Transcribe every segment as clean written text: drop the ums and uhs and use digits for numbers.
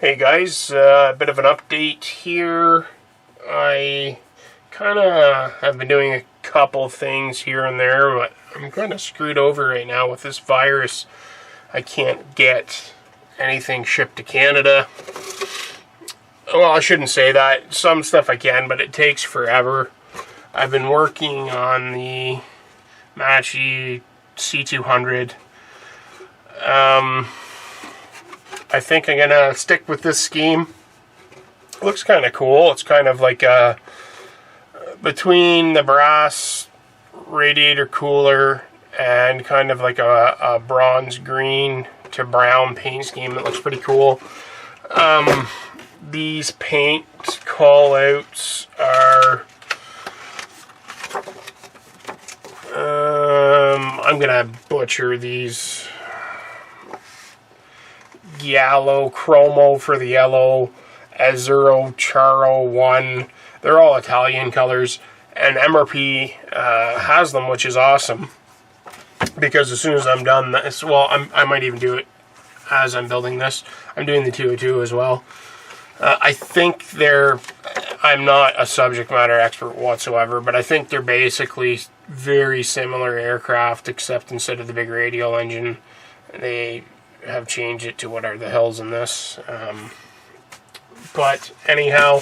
Hey guys, a bit of an update here. I kind of have been doing a couple things here and there, but I'm kind of screwed over right now with this virus. I can't get anything shipped to Canada. Well, I shouldn't say that. Some stuff I can, but it takes forever. I've been working on the Macchi C200. I think I'm gonna stick with this scheme. It looks kind of cool. It's kind of like a between the brass radiator cooler and kind of like a bronze green to brown paint scheme. It looks pretty cool. These paint call outs are I'm gonna butcher these. Giallo Chromo for the yellow, Azzurro Chiaro 1. They're all Italian colors, and MRP has them, which is awesome. Because as soon as I'm done this, well, I might even do it as I'm building this. I'm doing the 202 as well. I think I'm not a subject matter expert whatsoever, but I think they're basically very similar aircraft, except instead of the big radial engine, they have changed it to what are the hills in this. But anyhow,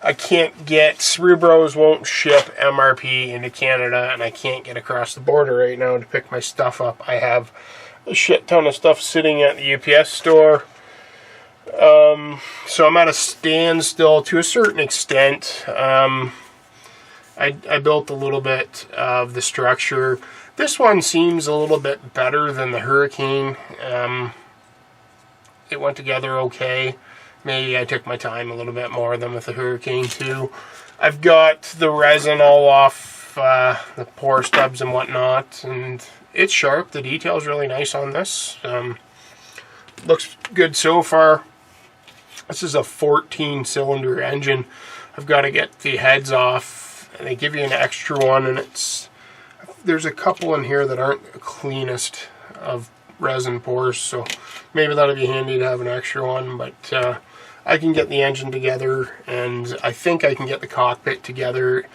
I can't get, Cerebros won't ship MRP into Canada, and I can't get across the border right now to pick my stuff up. I have a shit ton of stuff sitting at the UPS store. So I'm at a standstill to a certain extent. I built a little bit of the structure. This one seems a little bit better than the Hurricane. It went together okay. Maybe I took my time a little bit more than with the Hurricane too. I've got the resin all off the pour stubs and whatnot, and it's sharp. The detail's really nice on this. Looks good so far. This is a 14-cylinder engine. I've got to get the heads off, and they give you an extra one, and there's a couple in here that aren't the cleanest of resin pours, so maybe that'll be handy to have an extra one. But I can get the engine together, and I think I can get the cockpit together.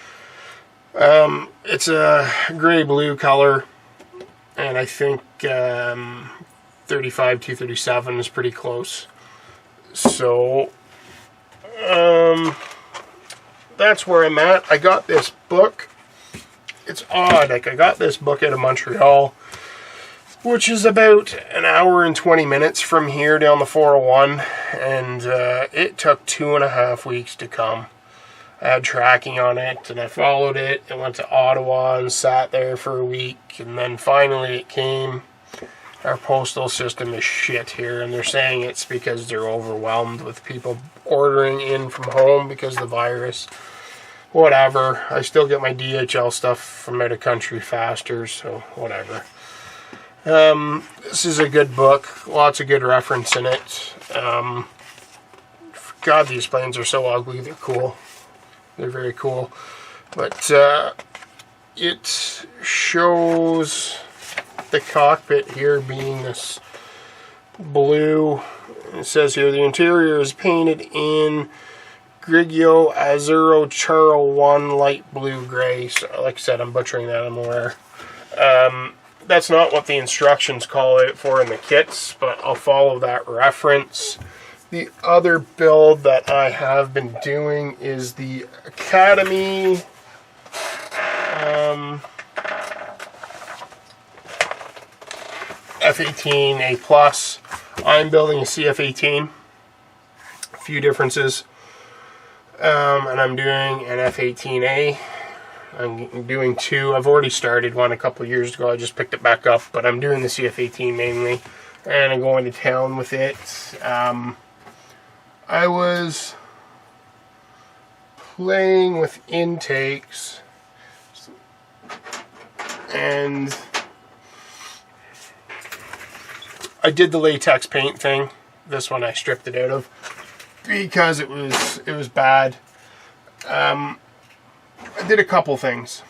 It's a gray-blue color, and I think 35-237 is pretty close. So that's where I'm at. I got this book. It's odd, like I got this book out of Montreal, which is about an hour and 20 minutes from here down the 401, and it took 2.5 weeks to come. I had tracking on it, and I followed it, and went to Ottawa and sat there for a week, and then finally it came. Our postal system is shit here, and they're saying it's because they're overwhelmed with people ordering in from home because of the virus. Whatever. I still get my DHL stuff from out of country faster, so whatever. This is a good book. Lots of good reference in it. God, these planes are so ugly. They're cool. They're very cool. But it shows the cockpit here being this blue. It says here the interior is painted in Grigio Azzurro Chiaro 1 light blue gray. So, like I said, I'm butchering that, I'm aware. That's not what the instructions call it for in the kits, but I'll follow that reference. The other build that I have been doing is the Academy F-18A+. I'm building a CF-18. A few differences. And I'm doing an F-18A. I'm doing two. I've already started one a couple of years ago. I just picked it back up, but I'm doing the CF-18 mainly, and I'm going to town with it. I was playing with intakes, and I did the latex paint thing. This one I stripped it out of because it was bad. I did a couple things.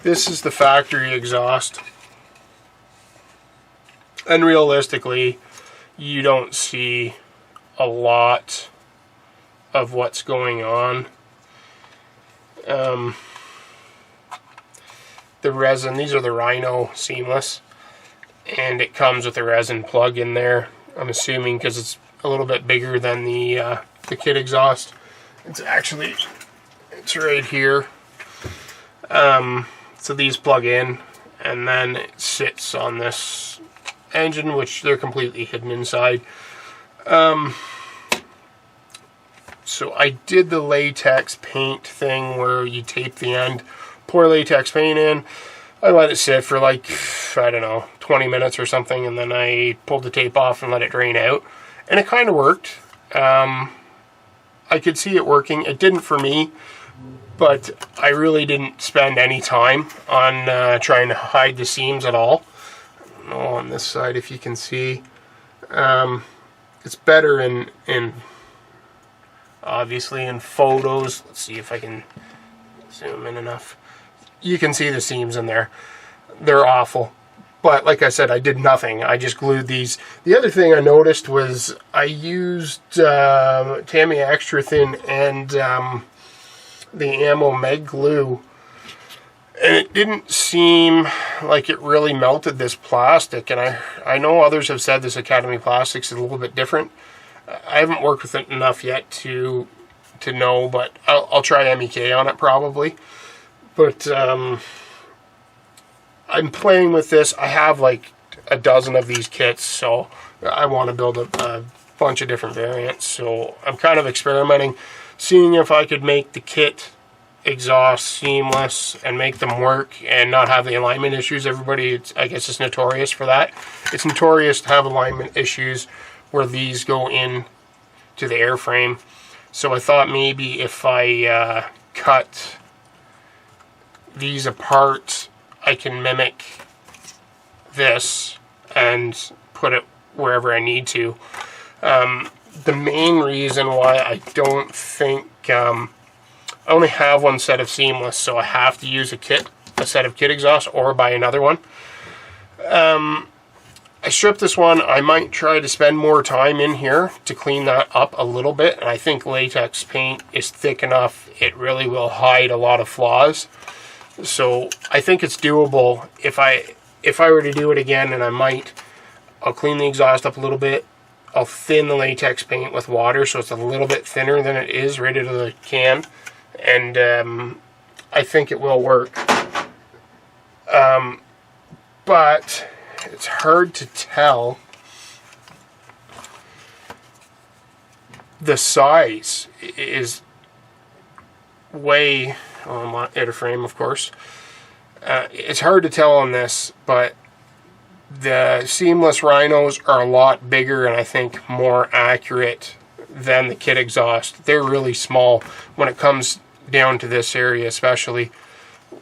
This is the factory exhaust. And realistically, you don't see a lot of what's going on. The resin, these are the Rhino seamless, and it comes with a resin plug in there, I'm assuming, because it's a little bit bigger than the kit exhaust. It's right here. So these plug in, and then it sits on this engine, which they're completely hidden inside. So I did the latex paint thing where you tape the end, pour latex paint in. I let it sit for like, I don't know, 20 minutes or something, and then I pulled the tape off and let it drain out. And it kind of worked. I could see it working. It didn't for me, but I really didn't spend any time on trying to hide the seams at all. I don't know on this side if you can see. It's better in obviously in photos. Let's see if I can zoom in enough. You can see the seams in there. They're awful. But like I said, I did nothing. I just glued these. The other thing I noticed was I used Tamiya Extra Thin and the Ammo Meg glue, and it didn't seem like it really melted this plastic. And I know others have said this Academy Plastics is a little bit different. I haven't worked with it enough yet to know, but I'll try MEK on it probably. But I'm playing with this. I have like a dozen of these kits, so I want to build a bunch of different variants. So I'm kind of experimenting, seeing if I could make the kit exhaust seamless and make them work and not have the alignment issues. Everybody, I guess, is notorious for that. It's notorious to have alignment issues where these go in to the airframe. So I thought maybe if I cut these apart, I can mimic this and put it wherever I need to. The main reason why I don't think I only have one set of seamless, so I have to use a set of kit exhaust, or buy another one. I stripped this one. I might try to spend more time in here to clean that up a little bit, and I think latex paint is thick enough. It really will hide a lot of flaws. So I think it's doable. If I were to do it again, and I'll clean the exhaust up a little bit. I'll thin the latex paint with water so it's a little bit thinner than it is right out of the can, and I think it will work. But it's hard to tell. The size is way out of frame, of course. It's hard to tell on this, but the seamless Rhinos are a lot bigger and I think more accurate than the kit exhaust. They're really small when it comes down to this area, especially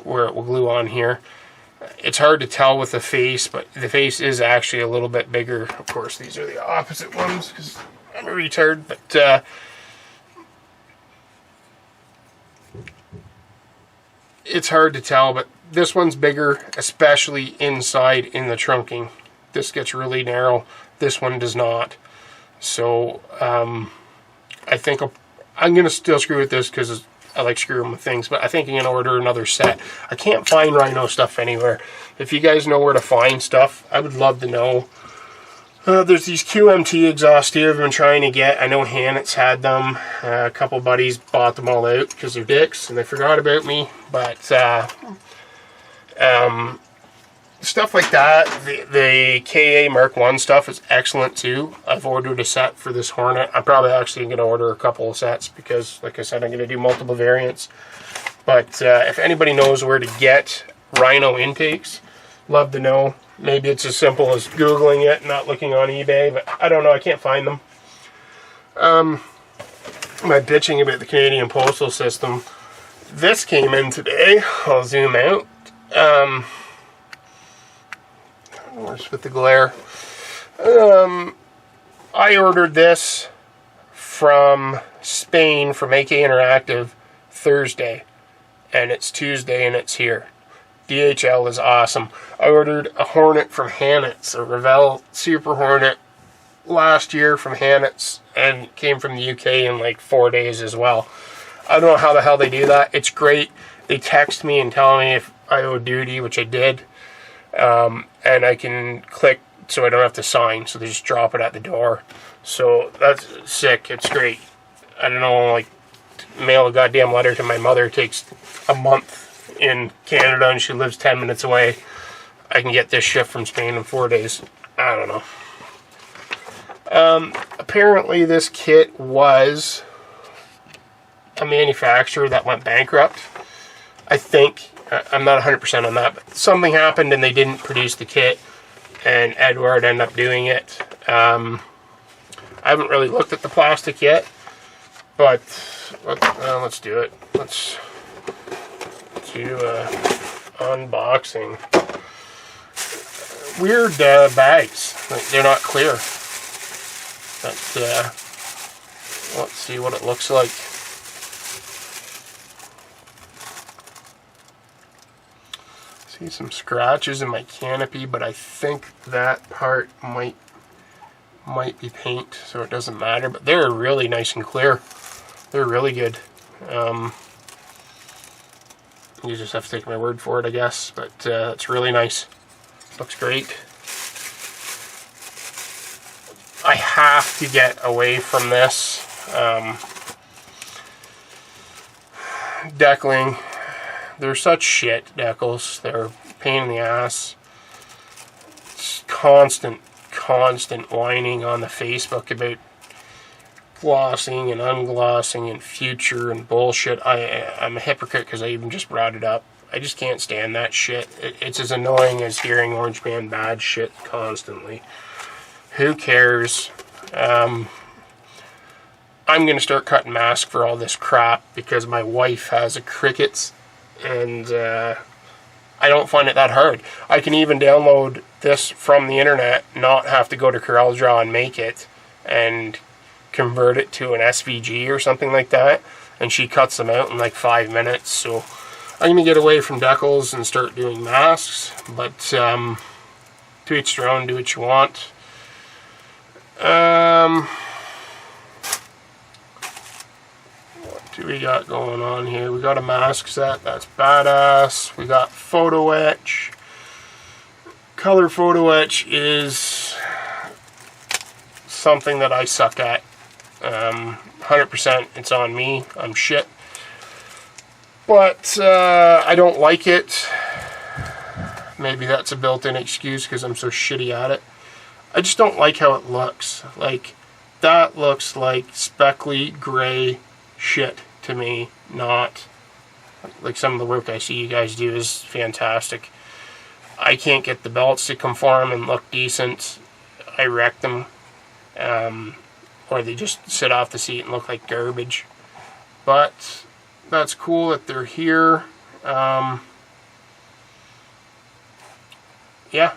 where it will glue on here. It's hard to tell with the face, but the face is actually a little bit bigger. Of course, these are the opposite ones because I'm a retard, but it's hard to tell, but this one's bigger, especially inside in the trunking. This gets really narrow. This one does not. So I think I'm going to still screw with this because I like screwing with things, but I think I'm going to order another set. I can't find Rhino stuff anywhere. If you guys know where to find stuff, I would love to know. There's these QMT exhausts here I've been trying to get. I know Hannett's had them. A couple buddies bought them all out because they're dicks and they forgot about me. But stuff like that. The KA Mark 1 stuff is excellent too. I've ordered a set for this Hornet. I'm probably actually going to order a couple of sets because, like I said, I'm going to do multiple variants. But if anybody knows where to get Rhino intakes, love to know. Maybe it's as simple as Googling it, not looking on eBay, but I don't know. I can't find them. My bitching about the Canadian postal system. This came in today. I'll zoom out. Where's with the glare? I ordered this from Spain from AK Interactive Thursday, and it's Tuesday and it's here. DHL is awesome. I ordered a Hornet from Hannett's, a Revell Super Hornet last year from Hannett's, and and came from the UK in like 4 days as well. I don't know how the hell they do that. It's great. They text me and tell me if I owe duty, which I did, and I can click so I don't have to sign, so they just drop it at the door. So that's sick. It's great. I don't know, like, mail a goddamn letter to my mother takes a month in Canada, and she lives 10 minutes away. I can get this ship from Spain in 4 days. I don't know. Apparently this kit was a manufacturer that went bankrupt. I think. I'm not 100% on that, but something happened and they didn't produce the kit, and Edward ended up doing it. I haven't really looked at the plastic yet, but let's do it. Let's do unboxing. Weird bags. Like, they're not clear. But let's see what it looks like. See some scratches in my canopy, but I think that part might be paint, so it doesn't matter. But they're really nice and clear. They're really good. You just have to take my word for it, I guess. But it's really nice. Looks great. I have to get away from this. Deckling. They're such shit, decals. They're a pain in the ass. It's constant whining on the Facebook about glossing and unglossing and future and bullshit. I'm a hypocrite because I even just brought it up. I just can't stand that shit. It's as annoying as hearing Orange Man bad shit constantly. Who cares? I'm going to start cutting masks for all this crap because my wife has a Cricuts, and I don't find it that hard. I can even download this from the internet, not have to go to CorelDRAW and make it, and convert it to an SVG or something like that, and she cuts them out in like 5 minutes. So I'm going to get away from decals and start doing masks, but to each their own, do what you want. What do we got going on here? We got a mask set, that's badass. We got photo etch. Color photo etch is something that I suck at. 100% it's on me. I'm shit. But I don't like it. Maybe that's a built-in excuse because I'm so shitty at it. I just don't like how it looks. Like, that looks like speckly gray shit to me, not like some of the work I see you guys do is fantastic. I can't get the belts to conform and look decent. I wreck them. Or they just sit off the seat and look like garbage. But that's cool that they're here. Yeah,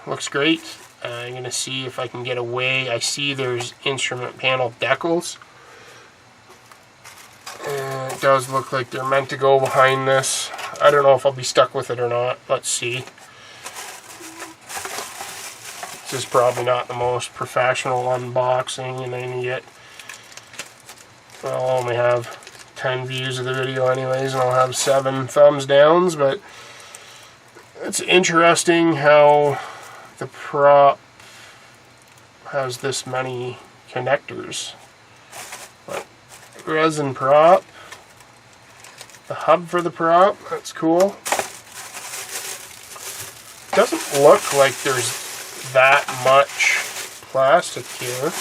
looks great. I'm going to see if I can get away. I see there's instrument panel decals. And it does look like they're meant to go behind this. I don't know if I'll be stuck with it or not. Let's see. This is probably not the most professional unboxing, and then you get, well, I'll only have 10 views of the video anyways, and I'll have 7 thumbs downs, but it's interesting how the prop has this many connectors. But resin prop, the hub for the prop, that's cool. Doesn't look like there's that much plastic here. As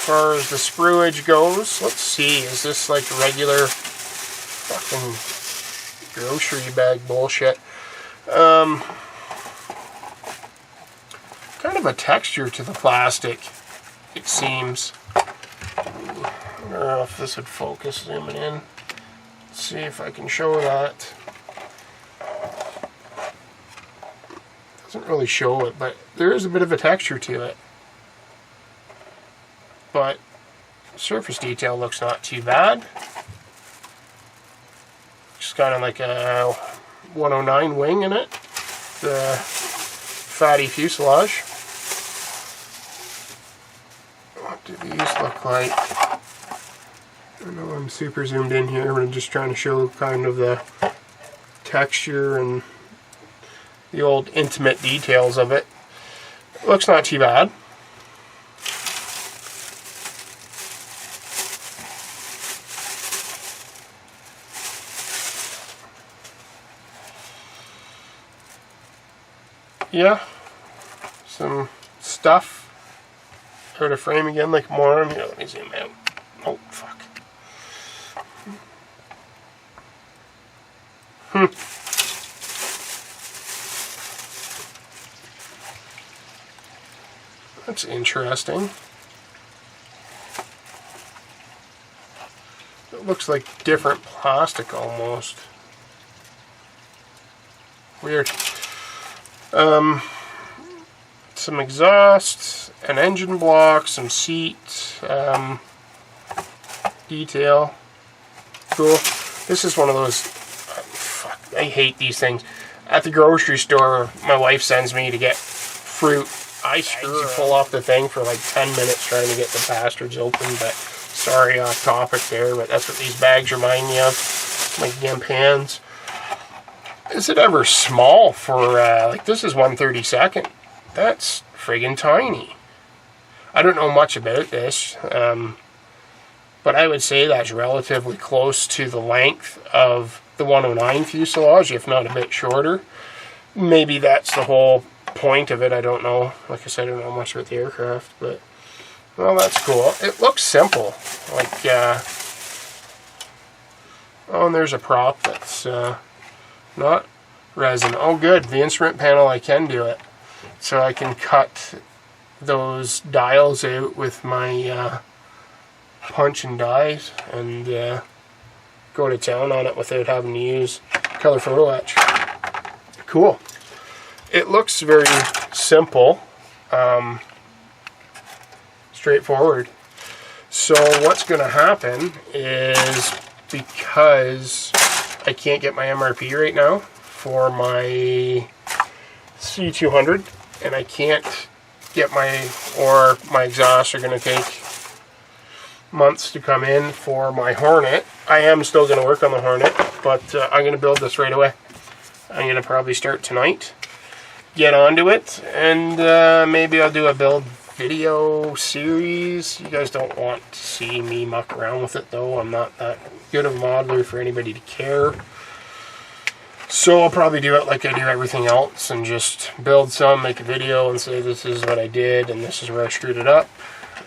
far as the spruage goes, let's see, is this like regular fucking grocery bag bullshit? Kind of a texture to the plastic, it seems. I don't know if this would focus zooming in. Let's see if I can show that. Doesn't really show it, but there is a bit of a texture to it. But surface detail looks not too bad. Just kind of like a 109 wing in it. The fatty fuselage. What look like. I know I'm super zoomed in here, but I'm just trying to show kind of the texture and the old intimate details of it. Looks not too bad. Yeah, some stuff. Out of frame again, like more. Here, let me zoom out. Oh, fuck. That's interesting. It looks like different plastic almost. Weird. Some exhaust, an engine block, some seat detail. Cool. This is one of those. Fuck, I hate these things. At the grocery store, my wife sends me to get fruit. I screw pull off the thing for like 10 minutes trying to get the bastards open, but sorry, off topic there, but that's what these bags remind me of. My damn pans. Is it ever small for, like this is 1/32? That's friggin' tiny. I don't know much about this, but I would say that's relatively close to the length of the 109 fuselage, if not a bit shorter. Maybe that's the whole point of it, I don't know. Like I said, I don't know much about the aircraft, but, well, that's cool. It looks simple. Like, oh, and there's a prop that's not resin. Oh, good. The instrument panel, I can do it. So I can cut those dials out with my punch and dies and go to town on it without having to use color photo etch. Cool. It looks very simple, straightforward. So what's going to happen is, because I can't get my MRP right now for my C200, and I can't get my exhausts are going to take months to come in for my Hornet. I am still going to work on the Hornet, but I'm going to build this right away. I'm going to probably start tonight, get onto it, and maybe I'll do a build video series. You guys don't want to see me muck around with it, though. I'm not that good of a modeler for anybody to care. So I'll probably do it like I do everything else and just build some, make a video and say this is what I did and this is where I screwed it up.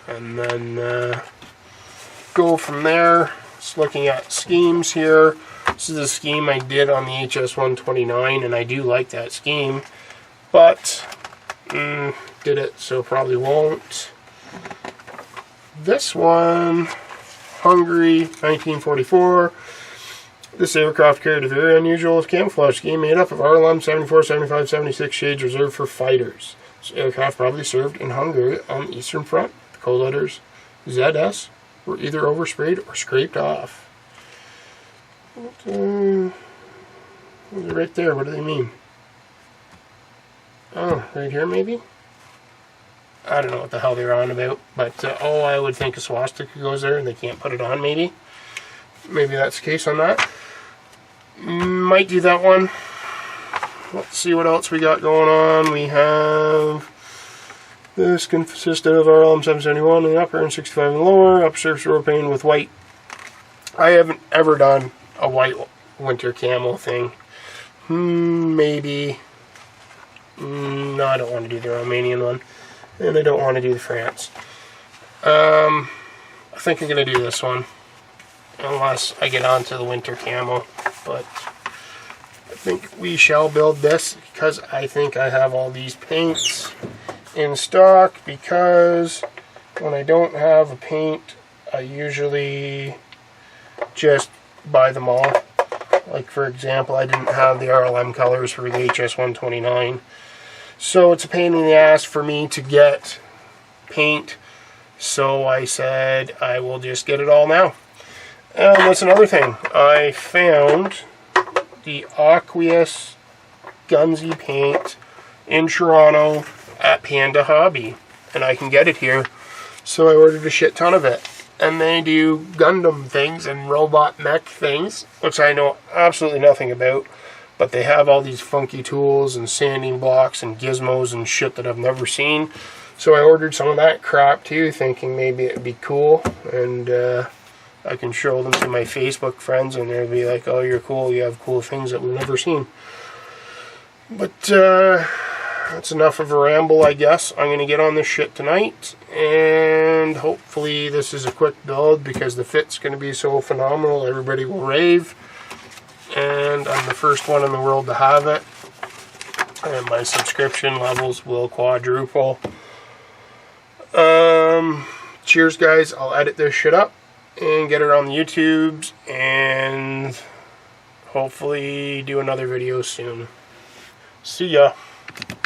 And then go from there. Just looking at schemes here. This is a scheme I did on the HS-129 and I do like that scheme. But, did it, so probably won't. This one, Hungary, 1944. This aircraft carried a very unusual camouflage scheme made up of RLM 74, 75, 76 shades reserved for fighters. This aircraft probably served in Hungary on the Eastern Front. The code letters ZS were either oversprayed or scraped off. Right there, what do they mean? Oh, right here maybe? I don't know what the hell they're on about, but oh, I would think a swastika goes there and they can't put it on maybe. Maybe that's the case on that. Might do that one. Let's see what else we got going on. We have, this consists of RLM 771 in the upper and 65 in the lower, upper surface roll paint with white. I haven't ever done a white winter camo thing. Maybe. No, I don't want to do the Romanian one. And I don't want to do the France. I think I'm going to do this one. Unless I get onto the winter camo. But I think we shall build this because I think I have all these paints in stock, because when I don't have a paint, I usually just buy them all. Like for example, I didn't have the RLM colors for the HS-129. So it's a pain in the ass for me to get paint. So I said I will just get it all now. And that's another thing. I found the Aqueous Gunsy paint in Toronto at Panda Hobby. And I can get it here. So I ordered a shit ton of it. and they do Gundam things and robot mech things, which I know absolutely nothing about. But they have all these funky tools and sanding blocks and gizmos and shit that I've never seen. So I ordered some of that crap too, thinking maybe it'd be cool. And I can show them to my Facebook friends and they'll be like, oh, you're cool, you have cool things that we've never seen. But that's enough of a ramble, I guess. I'm going to get on this shit tonight. And hopefully this is a quick build because the fit's going to be so phenomenal. Everybody will rave. And I'm the first one in the world to have it, and my subscription levels will quadruple. Cheers, guys. I'll edit this shit up and get it on the YouTubes, and hopefully do another video soon. See ya.